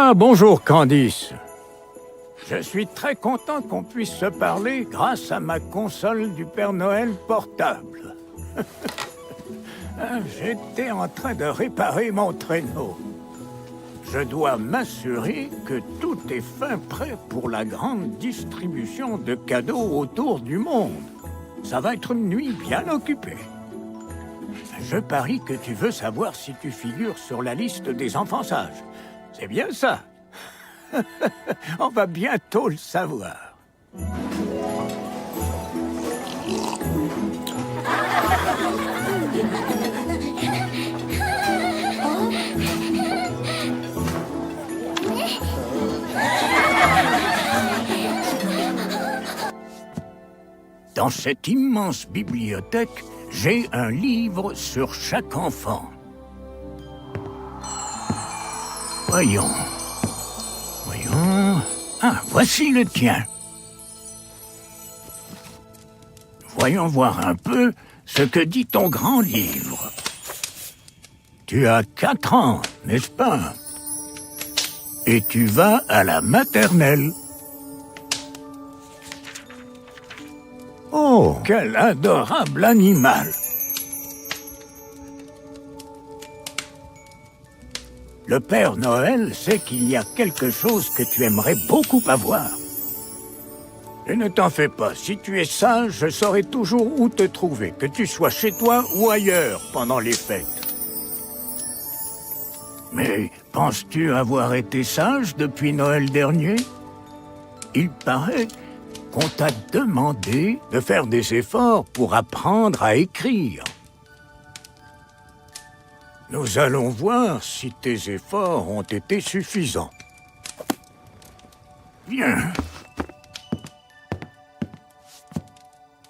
Ah, bonjour Candice. Je suis très content qu'on puisse se parler grâce à ma console du Père Noël portable. J'étais en train de réparer mon traîneau. Je dois m'assurer que tout est fin prêt pour la grande distribution de cadeaux autour du monde. Ça va être une nuit bien occupée. Je parie que tu veux savoir si tu figures sur la liste des enfants sages. C'est bien ça. On va bientôt le savoir. Dans cette immense bibliothèque, j'ai un livre sur chaque enfant. Voyons. Ah, voici le tien. Voyons voir un peu ce que dit ton grand livre. Tu as 4 ans, n'est-ce pas? Et tu vas à la maternelle. Oh, quel adorable animal! Le Père Noël sait qu'il y a quelque chose que tu aimerais beaucoup avoir. Et ne t'en fais pas, si tu es sage, je saurai toujours où te trouver, que tu sois chez toi ou ailleurs pendant les fêtes. Mais penses-tu avoir été sage depuis Noël dernier? Il paraît qu'on t'a demandé de faire des efforts pour apprendre à écrire. Nous allons voir si tes efforts ont été suffisants. Viens.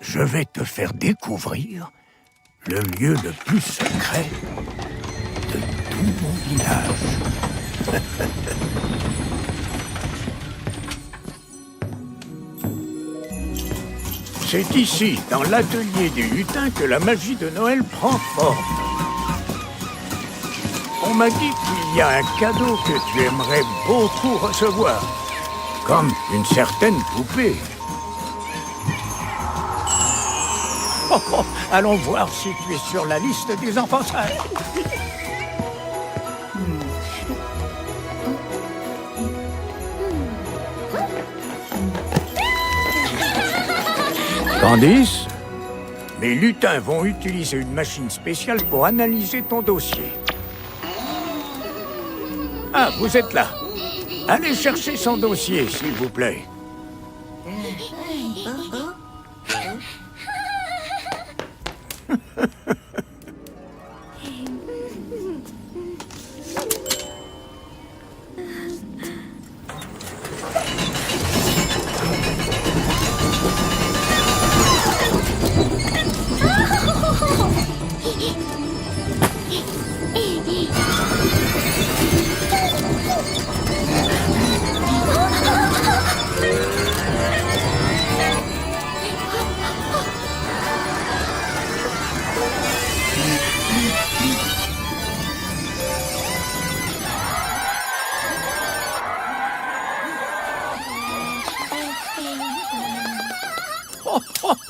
Je vais te faire découvrir le lieu le plus secret de tout mon village. C'est ici, dans l'atelier des lutins, que la magie de Noël prend forme. On m'a dit qu'il y a un cadeau que tu aimerais beaucoup recevoir, comme une certaine poupée. Allons voir si tu es sur la liste des enfants sages. Candice, mes lutins vont utiliser une machine spéciale pour analyser ton dossier. Ah, vous êtes là. Allez chercher son dossier, s'il vous plaît.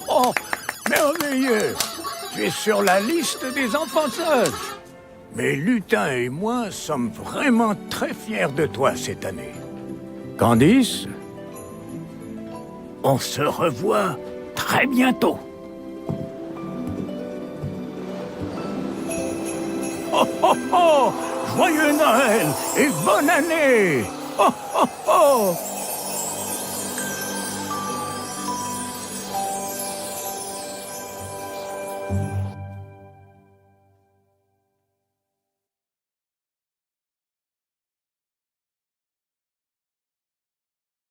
Oh, merveilleux! Tu es sur la liste des enfants sages. Mes lutins et moi sommes vraiment très fiers de toi cette année. Candice, on se revoit très bientôt. Oh, oh, oh! Joyeux Noël et bonne année! Oh, oh, oh!